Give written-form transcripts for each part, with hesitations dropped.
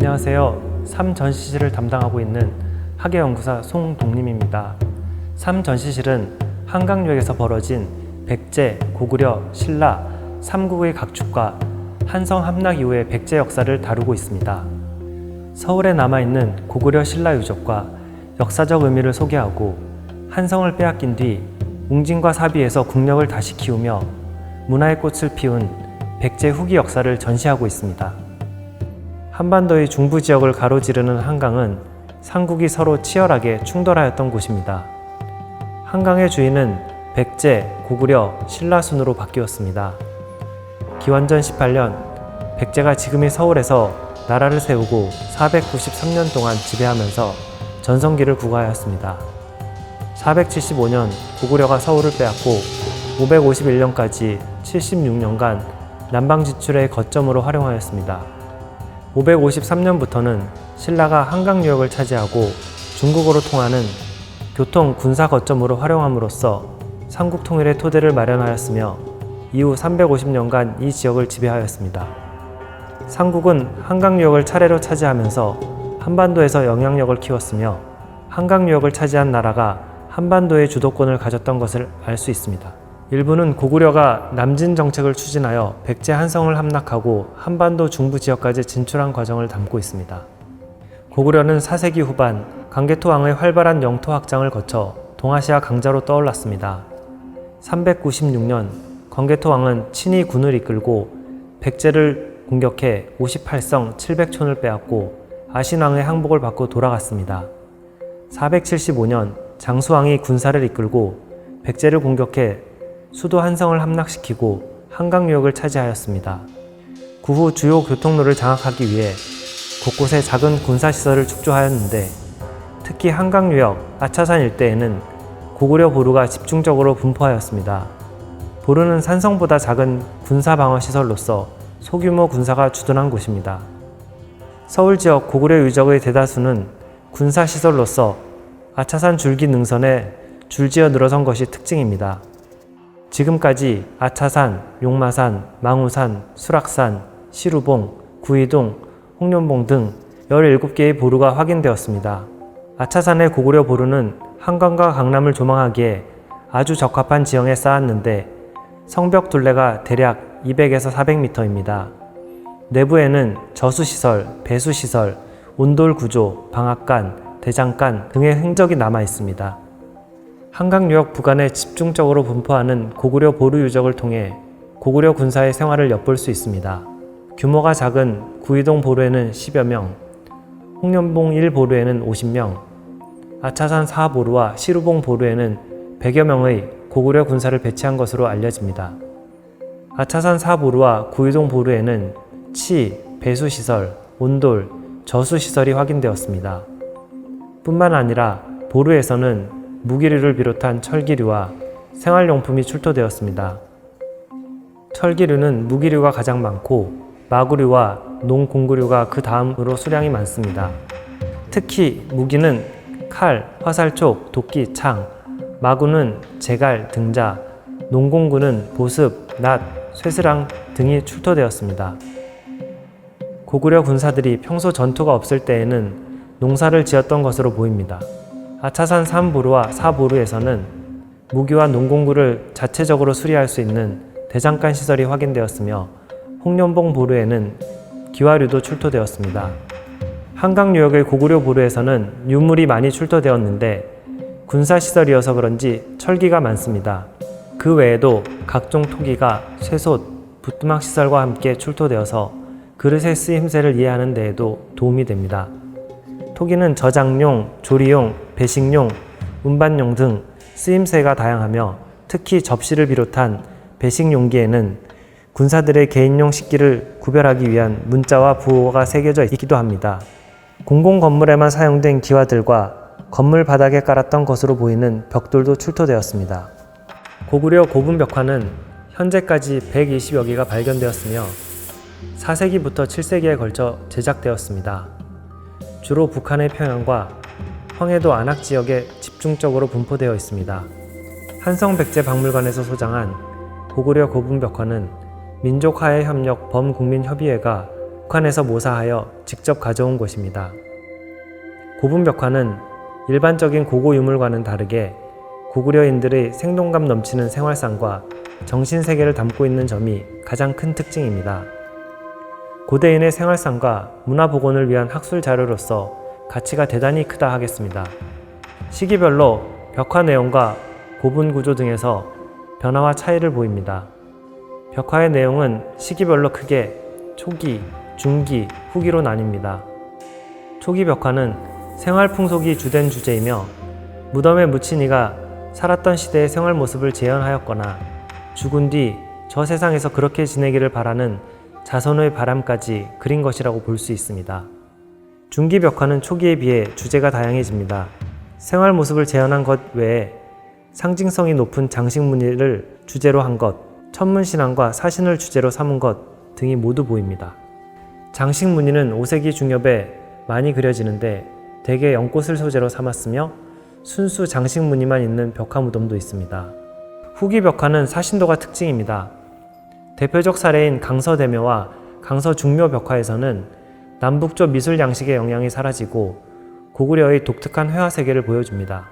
안녕하세요. 삼전시실을 담당하고 있는 학예연구사 송동림입니다. 삼전시실은 한강유역에서 벌어진 백제, 고구려, 신라, 삼국의 각축과 한성 함락 이후의 백제 역사를 다루고 있습니다. 서울에 남아있는 고구려 신라 유적과 역사적 의미를 소개하고 한성을 빼앗긴 뒤 웅진과 사비에서 국력을 다시 키우며 문화의 꽃을 피운 백제 후기 역사를 전시하고 있습니다. 한반도의 중부 지역을 가로지르는 한강은 삼국이 서로 치열하게 충돌하였던 곳입니다. 한강의 주인은 백제, 고구려, 신라 순으로 바뀌었습니다. 기원전 18년 백제가 지금의 서울에서 나라를 세우고 493년 동안 지배하면서 전성기를 구가하였습니다. 475년 고구려가 서울을 빼앗고 551년까지 76년간 남방 지출의 거점으로 활용하였습니다. 553년부터는 신라가 한강유역을 차지하고 중국으로 통하는 교통 군사 거점으로 활용함으로써 삼국 통일의 토대를 마련하였으며 이후 350년간 이 지역을 지배하였습니다. 삼국은 한강유역을 차례로 차지하면서 한반도에서 영향력을 키웠으며 한강유역을 차지한 나라가 한반도의 주도권을 가졌던 것을 알 수 있습니다. 일부는 고구려가 남진 정책을 추진하여 백제 한성을 함락하고 한반도 중부 지역까지 진출한 과정을 담고 있습니다. 고구려는 4세기 후반 강개토 왕의 활발한 영토 확장을 거쳐 동아시아 강자로 떠올랐습니다. 396년 강개토 왕은 친히 군을 이끌고 백제를 공격해 58성 700촌을 빼앗고 아신왕의 항복을 받고 돌아갔습니다. 475년 장수왕이 군사를 이끌고 백제를 공격해 수도 한성을 함락시키고 한강유역을 차지하였습니다. 그 후 주요 교통로를 장악하기 위해 곳곳에 작은 군사시설을 축조하였는데 특히 한강유역 아차산 일대에는 고구려 보루가 집중적으로 분포하였습니다. 보루는 산성보다 작은 군사방어시설로서 소규모 군사가 주둔한 곳입니다. 서울 지역 고구려 유적의 대다수는 군사시설로서 아차산 줄기 능선에 줄지어 늘어선 것이 특징입니다. 지금까지 아차산, 용마산, 망우산, 수락산, 시루봉, 구이동, 홍련봉 등 17개의 보루가 확인되었습니다. 아차산의 고구려 보루는 한강과 강남을 조망하기에 아주 적합한 지형에 쌓았는데 성벽 둘레가 대략 200에서 400m입니다. 내부에는 저수시설, 배수시설, 온돌 구조, 방앗간, 대장간 등의 흔적이 남아 있습니다. 한강유역 부근에 집중적으로 분포하는 고구려 보루 유적을 통해 고구려 군사의 생활을 엿볼 수 있습니다. 규모가 작은 구이동 보루에는 10여 명, 홍련봉 1보루에는 50명, 아차산 4보루와 시루봉 보루에는 100여 명의 고구려 군사를 배치한 것으로 알려집니다. 아차산 4보루와 구이동 보루에는 치, 배수시설, 온돌, 저수시설이 확인되었습니다. 뿐만 아니라 보루에서는 무기류를 비롯한 철기류와 생활용품이 출토되었습니다. 철기류는 무기류가 가장 많고 마구류와 농공구류가 그 다음으로 수량이 많습니다. 특히 무기는 칼, 화살촉, 도끼, 창, 마구는 제갈, 등자, 농공구는 보습, 낫, 쇠스랑 등이 출토되었습니다. 고구려 군사들이 평소 전투가 없을 때에는 농사를 지었던 것으로 보입니다. 아차산 3보루와 4보루에서는 무기와 농공구를 자체적으로 수리할 수 있는 대장간 시설이 확인되었으며 홍련봉 보루에는 기와류도 출토되었습니다. 한강유역의 고구려 보루에서는 유물이 많이 출토되었는데 군사시설이어서 그런지 철기가 많습니다. 그 외에도 각종 토기가 쇠솥, 부뚜막 시설과 함께 출토되어서 그릇의 쓰임새를 이해하는 데에도 도움이 됩니다. 토기는 저장용, 조리용, 배식용, 운반용 등 쓰임새가 다양하며 특히 접시를 비롯한 배식 용기에는 군사들의 개인용 식기를 구별하기 위한 문자와 부호가 새겨져 있기도 합니다. 공공 건물에만 사용된 기와들과 건물 바닥에 깔았던 것으로 보이는 벽돌도 출토되었습니다. 고구려 고분벽화는 현재까지 120여 개가 발견되었으며 4세기부터 7세기에 걸쳐 제작되었습니다. 주로 북한의 평양과 황해도 안악 지역에 집중적으로 분포되어 있습니다. 한성백제박물관에서 소장한 고구려 고분벽화는 민족화해협력 범국민협의회가 북한에서 모사하여 직접 가져온 것입니다. 고분벽화는 일반적인 고고 유물과는 다르게 고구려인들의 생동감 넘치는 생활상과 정신세계를 담고 있는 점이 가장 큰 특징입니다. 고대인의 생활상과 문화복원을 위한 학술 자료로서 가치가 대단히 크다 하겠습니다. 시기별로 벽화 내용과 고분 구조 등에서 변화와 차이를 보입니다. 벽화의 내용은 시기별로 크게 초기, 중기, 후기로 나뉩니다. 초기 벽화는 생활 풍속이 주된 주제이며 무덤에 묻힌 이가 살았던 시대의 생활 모습을 재현하였거나 죽은 뒤 저 세상에서 그렇게 지내기를 바라는 자손의 바람까지 그린 것이라고 볼 수 있습니다. 중기 벽화는 초기에 비해 주제가 다양해집니다. 생활 모습을 재현한 것 외에 상징성이 높은 장식 무늬를 주제로 한 것, 천문신앙과 사신을 주제로 삼은 것 등이 모두 보입니다. 장식 무늬는 5세기 중엽에 많이 그려지는데 대개 연꽃을 소재로 삼았으며 순수 장식 무늬만 있는 벽화 무덤도 있습니다. 후기 벽화는 사신도가 특징입니다. 대표적 사례인 강서대묘와 강서중묘 벽화에서는 남북조 미술 양식의 영향이 사라지고 고구려의 독특한 회화 세계를 보여줍니다.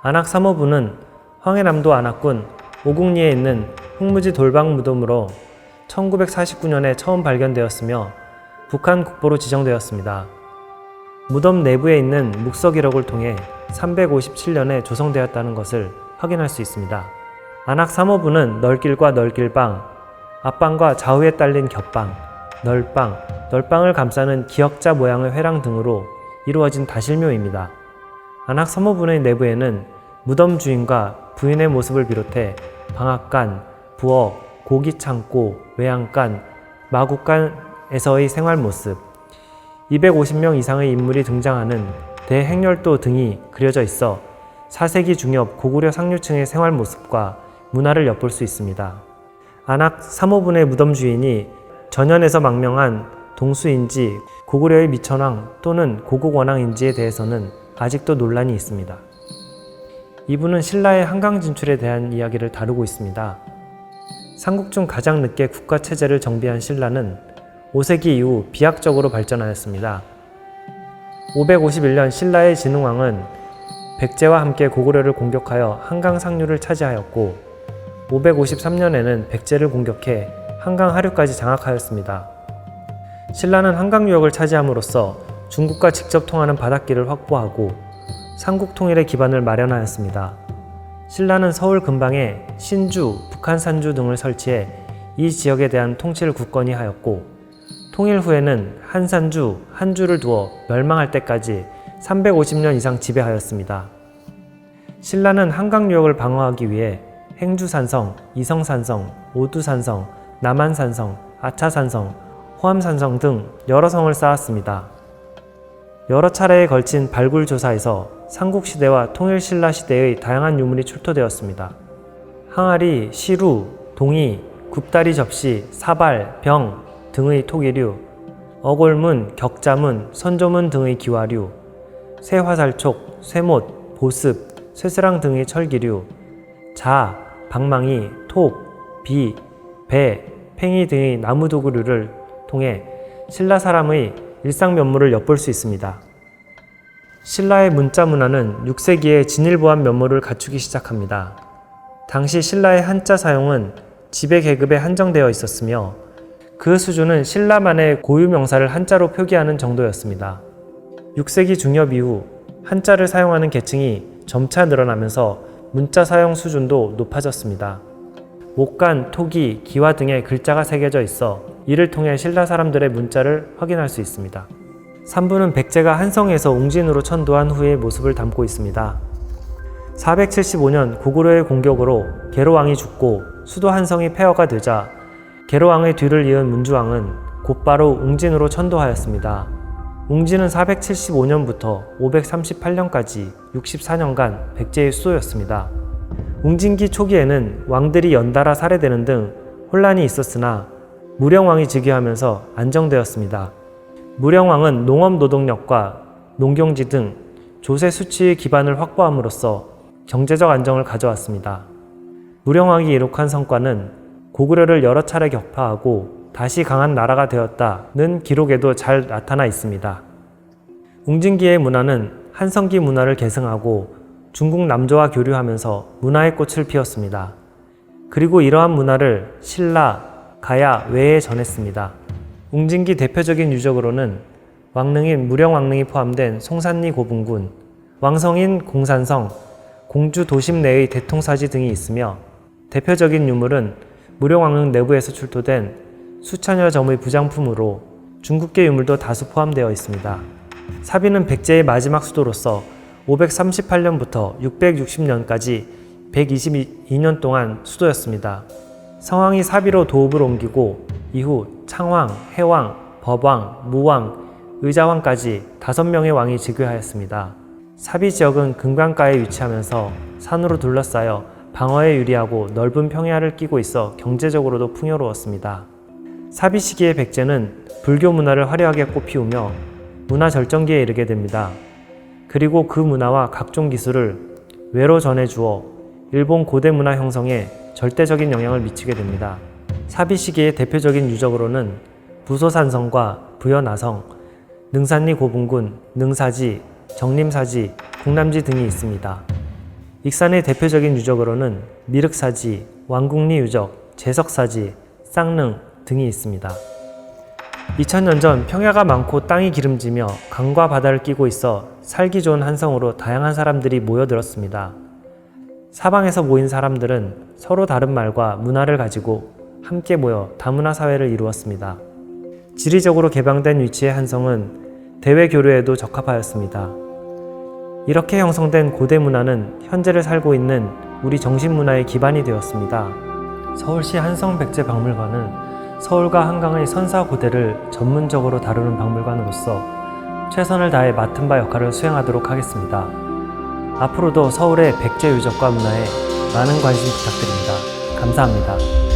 안악 3호부는 황해남도 안악군 오국리에 있는 흑무지 돌방 무덤으로 1949년에 처음 발견되었으며 북한 국보로 지정되었습니다. 무덤 내부에 있는 묵서 기록을 통해 357년에 조성되었다는 것을 확인할 수 있습니다. 안악 3호부는 널길과 널길방, 앞방과 좌우에 딸린 겹방, 널방, 널방을 감싸는 기역자 모양의 회랑 등으로 이루어진 다실묘입니다. 안악 3호분의 내부에는 무덤 주인과 부인의 모습을 비롯해 방앗간, 부엌, 고기창고, 외양간, 마국간에서의 생활 모습, 250명 이상의 인물이 등장하는 대행렬도 등이 그려져 있어 4세기 중엽 고구려 상류층의 생활 모습과 문화를 엿볼 수 있습니다. 안악 3호분의 무덤 주인이 전현에서 망명한 동수인지 고구려의 미천왕 또는 고국원왕인지에 대해서는 아직도 논란이 있습니다. 이분은 신라의 한강 진출에 대한 이야기를 다루고 있습니다. 삼국 중 가장 늦게 국가체제를 정비한 신라는 5세기 이후 비약적으로 발전하였습니다. 551년 신라의 진흥왕은 백제와 함께 고구려를 공격하여 한강 상류를 차지하였고 553년에는 백제를 공격해 한강 하류까지 장악하였습니다. 신라는 한강 유역을 차지함으로써 중국과 직접 통하는 바닷길을 확보하고 삼국 통일의 기반을 마련하였습니다. 신라는 서울 근방에 신주, 북한산주 등을 설치해 이 지역에 대한 통치를 굳건히 하였고 통일 후에는 한산주, 한주를 두어 멸망할 때까지 350년 이상 지배하였습니다. 신라는 한강 유역을 방어하기 위해 행주산성, 이성산성, 오두산성, 남한산성, 아차산성, 호암산성 등 여러 성을 쌓았습니다. 여러 차례에 걸친 발굴 조사에서 삼국시대와 통일신라 시대의 다양한 유물이 출토되었습니다. 항아리, 시루, 동이, 굽다리 접시, 사발, 병 등의 토기류, 어골문, 격자문, 선조문 등의 기와류, 쇠화살촉, 쇠못, 보습, 쇠스랑 등의 철기류, 자, 방망이, 톡, 비, 배, 팽이 등의 나무도구류를 통해 신라 사람의 일상 면모를 엿볼 수 있습니다. 신라의 문자 문화는 6세기에 진일보한 면모를 갖추기 시작합니다. 당시 신라의 한자 사용은 지배 계급에 한정되어 있었으며 그 수준은 신라만의 고유 명사를 한자로 표기하는 정도였습니다. 6세기 중엽 이후 한자를 사용하는 계층이 점차 늘어나면서 문자 사용 수준도 높아졌습니다. 목간, 토기, 기와 등의 글자가 새겨져 있어 이를 통해 신라 사람들의 문자를 확인할 수 있습니다. 3부는 백제가 한성에서 웅진으로 천도한 후의 모습을 담고 있습니다. 475년 고구려의 공격으로 계로왕이 죽고 수도 한성이 폐허가 되자 계로왕의 뒤를 이은 문주왕은 곧바로 웅진으로 천도하였습니다. 웅진은 475년부터 538년까지 64년간 백제의 수도였습니다. 웅진기 초기에는 왕들이 연달아 살해되는 등 혼란이 있었으나 무령왕이 즉위하면서 안정되었습니다. 무령왕은 농업 노동력과 농경지 등 조세 수치의 기반을 확보함으로써 경제적 안정을 가져왔습니다. 무령왕이 이룩한 성과는 고구려를 여러 차례 격파하고 다시 강한 나라가 되었다는 기록에도 잘 나타나 있습니다. 웅진기의 문화는 한성기 문화를 계승하고 중국 남조와 교류하면서 문화의 꽃을 피웠습니다. 그리고 이러한 문화를 신라, 가야 외에 전했습니다. 웅진기 대표적인 유적으로는 왕릉인 무령왕릉이 포함된 송산리 고분군, 왕성인 공산성, 공주 도심 내의 대통사지 등이 있으며 대표적인 유물은 무령왕릉 내부에서 출토된 수천여 점의 부장품으로 중국계 유물도 다수 포함되어 있습니다. 사비는 백제의 마지막 수도로서 538년부터 660년까지 122년 동안 수도였습니다. 성왕이 사비로 도읍을 옮기고 이후 창왕, 해왕, 법왕, 무왕, 의자왕까지 5명의 왕이 즉위하였습니다. 사비 지역은 금강가에 위치하면서 산으로 둘러싸여 방어에 유리하고 넓은 평야를 끼고 있어 경제적으로도 풍요로웠습니다. 사비 시기의 백제는 불교 문화를 화려하게 꽃피우며 문화 절정기에 이르게 됩니다. 그리고 그 문화와 각종 기술을 외로 전해주어 일본 고대 문화 형성에 절대적인 영향을 미치게 됩니다. 사비 시기의 대표적인 유적으로는 부소산성과 부여나성, 능산리 고분군, 능사지, 정림사지, 국남지 등이 있습니다. 익산의 대표적인 유적으로는 미륵사지, 왕국리 유적, 제석사지, 쌍릉 등이 있습니다. 2000년 전 평야가 많고 땅이 기름지며 강과 바다를 끼고 있어 살기 좋은 한성으로 다양한 사람들이 모여들었습니다. 사방에서 모인 사람들은 서로 다른 말과 문화를 가지고 함께 모여 다문화 사회를 이루었습니다. 지리적으로 개방된 위치의 한성은 대외 교류에도 적합하였습니다. 이렇게 형성된 고대 문화는 현재를 살고 있는 우리 정신문화의 기반이 되었습니다. 서울시 한성백제박물관은 서울과 한강의 선사고대를 전문적으로 다루는 박물관으로서 최선을 다해 맡은 바 역할을 수행하도록 하겠습니다. 앞으로도 서울의 백제 유적과 문화에 많은 관심 부탁드립니다. 감사합니다.